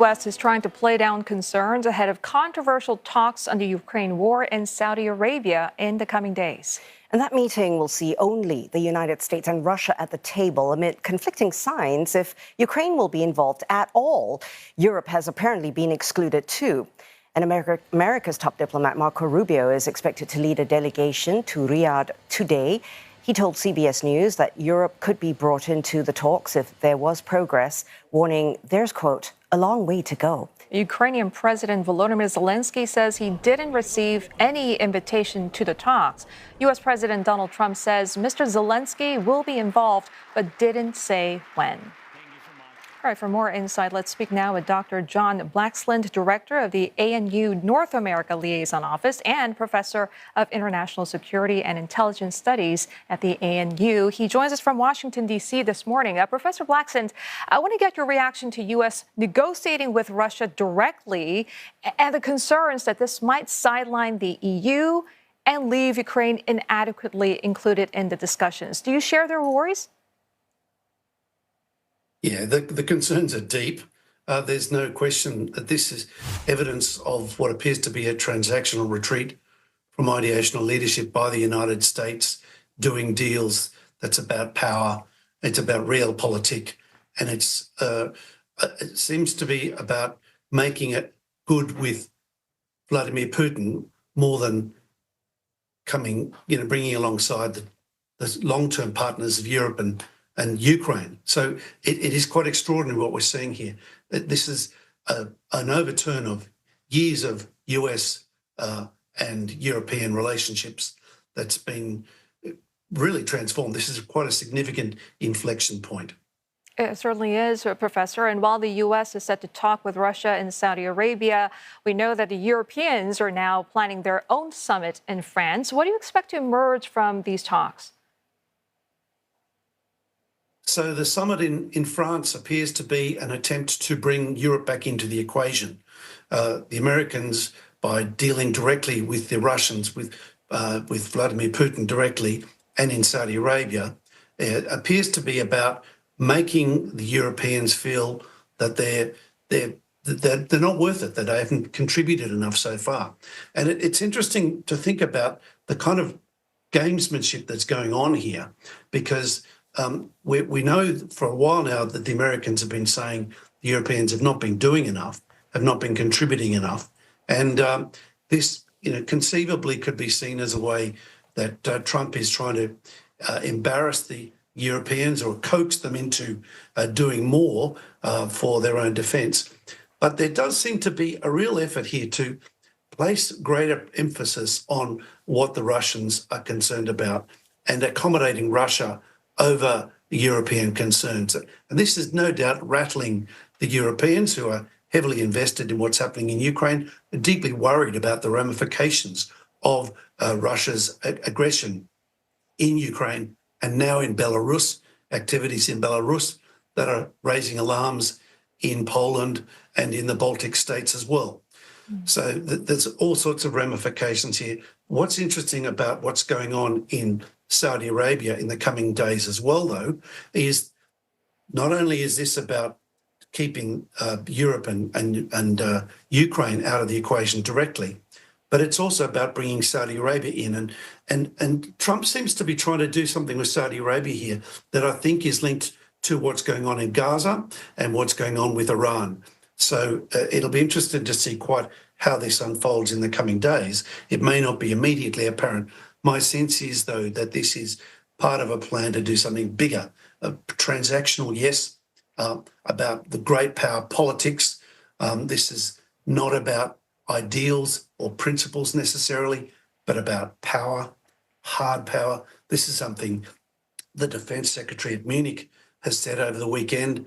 U.S. is trying to play down concerns ahead of controversial talks on the Ukraine war in Saudi Arabia in the coming days. And that meeting will see only the United States and Russia at the table amid conflicting signs if Ukraine will be involved at all. Europe has apparently been excluded too. And America's top diplomat Marco Rubio is expected to lead a delegation to Riyadh today. He told CBS News that Europe could be brought into the talks if there was progress, warning there's, quote, a long way to go. Ukrainian President Volodymyr Zelensky says he didn't receive any invitation to the talks. U.S. President Donald Trump says Mr. Zelensky will be involved, but didn't say when. All right, for more insight, let's speak now with Dr. John Blaxland, director of the ANU North America Liaison Office and professor of International Security and Intelligence Studies at the ANU. He joins us from Washington, D.C. this morning. Professor Blaxland, I want to get your reaction to U.S. negotiating with Russia directly and the concerns that this might sideline the EU and leave Ukraine inadequately included in the discussions. Do you share their worries? Yeah, the concerns are deep. There's no question that this is evidence of what appears to be a transactional retreat from ideational leadership by the United States, doing deals that's about power, it's about realpolitik, and it seems to be about making it good with Vladimir Putin more than bringing alongside the long-term partners of Europe and Ukraine. So it is quite extraordinary what we're seeing here. This is an overturn of years of US and European relationships that's been really transformed. This is quite a significant inflection point. It certainly is, Professor. And while the U.S. is set to talk with Russia and Saudi Arabia, we know that the Europeans are now planning their own summit in France. What do you expect to emerge from these talks? So the summit in France appears to be an attempt to bring Europe back into the equation. The Americans, by dealing directly with the Russians, with Vladimir Putin directly, and in Saudi Arabia, it appears to be about making the Europeans feel that they're not worth it, that they haven't contributed enough so far. And it's interesting to think about the kind of gamesmanship that's going on here, because we know for a while now that the Americans have been saying the Europeans have not been doing enough, have not been contributing enough. And this, conceivably could be seen as a way that Trump is trying to embarrass the Europeans or coax them into doing more for their own defence. But there does seem to be a real effort here to place greater emphasis on what the Russians are concerned about and accommodating Russia over European concerns. And this is no doubt rattling the Europeans, who are heavily invested in what's happening in Ukraine, and deeply worried about the ramifications of Russia's aggression in Ukraine and now in Belarus, activities in Belarus that are raising alarms in Poland and in the Baltic states as well. So there's all sorts of ramifications here. What's interesting about what's going on in Saudi Arabia in the coming days as well, though, is not only is this about keeping Europe and Ukraine out of the equation directly, but it's also about bringing Saudi Arabia in. And Trump seems to be trying to do something with Saudi Arabia here that I think is linked to what's going on in Gaza and what's going on with Iran. So it'll be interesting to see quite how this unfolds in the coming days. It may not be immediately apparent. My sense is, though, that this is part of a plan to do something bigger, transactional, yes, about the great power politics. This is not about ideals or principles necessarily, but about power, hard power. This is something the Defence Secretary at Munich has said over the weekend.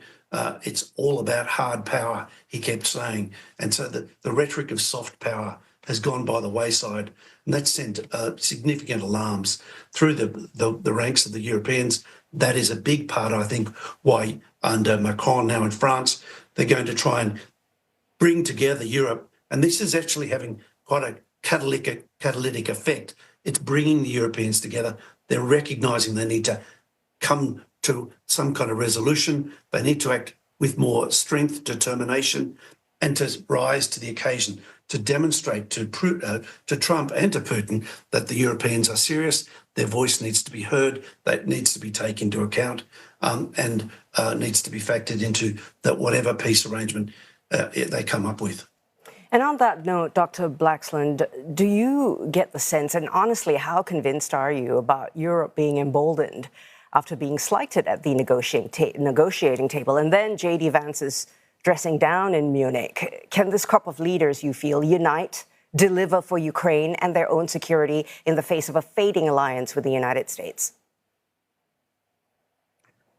It's all about hard power, he kept saying. And so the rhetoric of soft power has gone by the wayside, and that sent significant alarms through the ranks of the Europeans. That is a big part, I think, why under Macron now in France, they're going to try and bring together Europe. And this is actually having quite a catalytic effect. It's bringing the Europeans together. They're recognising they need to come to some kind of resolution. They need to act with more strength, determination, and to rise to the occasion, to demonstrate to Trump and to Putin that the Europeans are serious, their voice needs to be heard, that needs to be taken into account, and needs to be factored into that whatever peace arrangement they come up with. And on that note, Dr. Blaxland, do you get the sense, and honestly, how convinced are you about Europe being emboldened after being slighted at the negotiating table, and then J.D. Vance's dressing down in Munich? Can this crop of leaders, you feel, unite, deliver for Ukraine and their own security in the face of a fading alliance with the United States?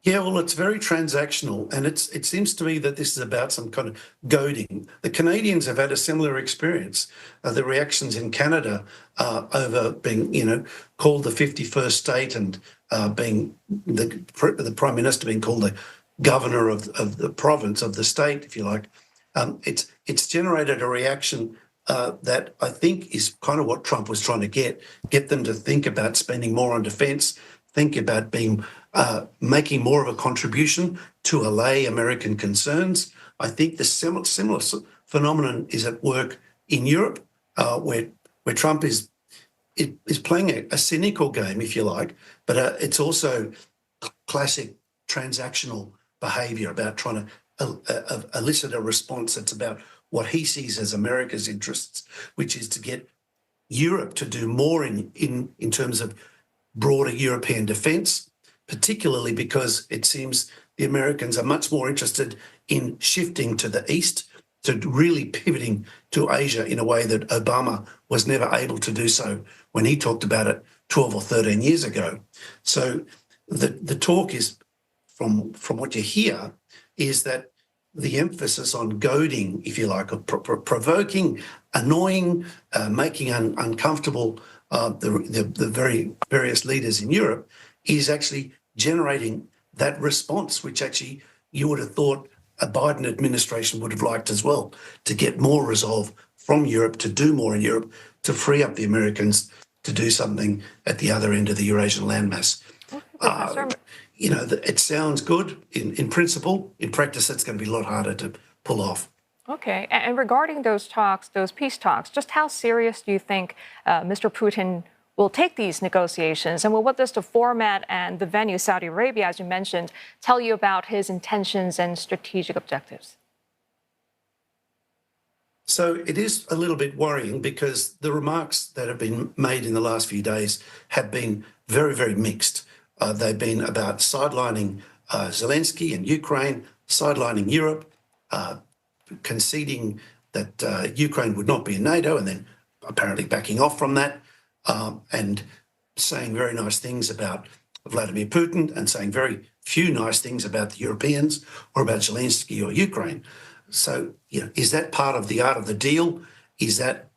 Yeah, well, it's very transactional, and it seems to me that this is about some kind of goading. The Canadians have had a similar experience. The reactions in Canada over being, called the 51st state and being the Prime Minister being called the governor of the province, of the state, if you like. It's generated a reaction that I think is kind of what Trump was trying to get them to think about spending more on defence, think about making more of a contribution to allay American concerns. I think the similar phenomenon is at work in Europe, where Trump is playing a cynical game, if you like, but it's also classic transactional behaviour about trying to elicit a response that's about what he sees as America's interests, which is to get Europe to do more in terms of broader European defence, particularly because it seems the Americans are much more interested in shifting to the east, to really pivoting to Asia in a way that Obama was never able to do so when he talked about it 12 or 13 years ago. So the talk is, from what you hear, is that the emphasis on goading, if you like, of provoking, annoying, making uncomfortable the very various leaders in Europe is actually generating that response, which actually you would have thought a Biden administration would have liked as well, to get more resolve from Europe, to do more in Europe, to free up the Americans to do something at the other end of the Eurasian landmass. It sounds good in principle. In practice, that's going to be a lot harder to pull off. Okay. And regarding those talks, those peace talks, just how serious do you think Mr. Putin will take these negotiations? And what does the format and the venue, Saudi Arabia, as you mentioned, tell you about his intentions and strategic objectives? So it is a little bit worrying because the remarks that have been made in the last few days have been very, very mixed. They've been about sidelining Zelensky and Ukraine, sidelining Europe, conceding that Ukraine would not be in NATO and then apparently backing off from that, and saying very nice things about Vladimir Putin and saying very few nice things about the Europeans or about Zelensky or Ukraine. So, is that part of the art of the deal? Is that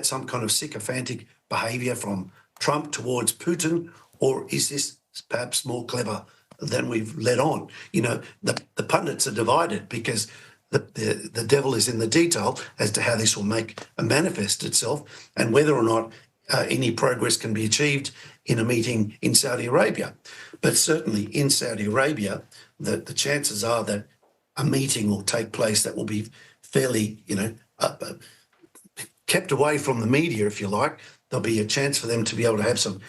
some kind of sycophantic behaviour from Trump towards Putin, or is this perhaps more clever than we've let on? The pundits are divided because the devil is in the detail as to how this will manifest itself and whether or not any progress can be achieved in a meeting in Saudi Arabia. But certainly in Saudi Arabia, the chances are that a meeting will take place that will be fairly, kept away from the media, if you like. There'll be a chance for them to be able to have some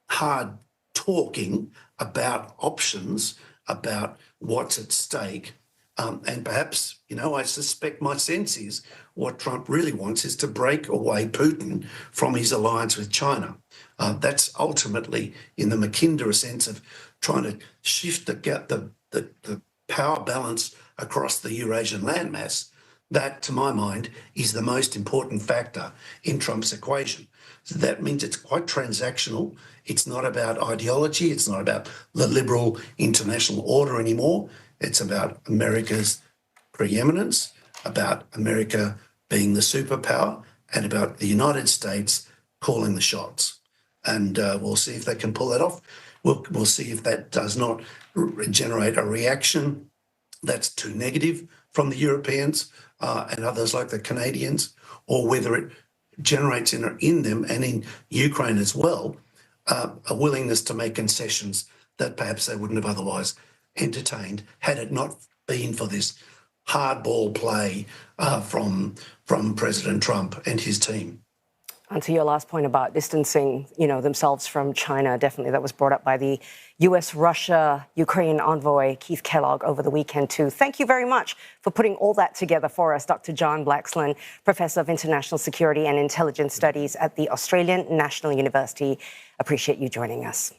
hard talking about options, about what's at stake. And perhaps, I suspect my sense is what Trump really wants is to break away Putin from his alliance with China. That's ultimately in the Mackinder sense of trying to shift the power balance across the Eurasian landmass. That, to my mind, is the most important factor in Trump's equation. So that means it's quite transactional. It's not about ideology. It's not about the liberal international order anymore. It's about America's preeminence, about America being the superpower, and about the United States calling the shots. And we'll see if they can pull that off. We'll see if that does not generate a reaction that's too negative from the Europeans and others like the Canadians, or whether it generates in them and in Ukraine as well a willingness to make concessions that perhaps they wouldn't have otherwise entertained had it not been for this hardball play from President Trump and his team. And to your last point about distancing, themselves from China, definitely that was brought up by the U.S., Russia, Ukraine envoy Keith Kellogg over the weekend too. Thank you very much for putting all that together for us, Dr. John Blaxland, Professor of International Security and Intelligence Studies at the Australian National University. Appreciate you joining us.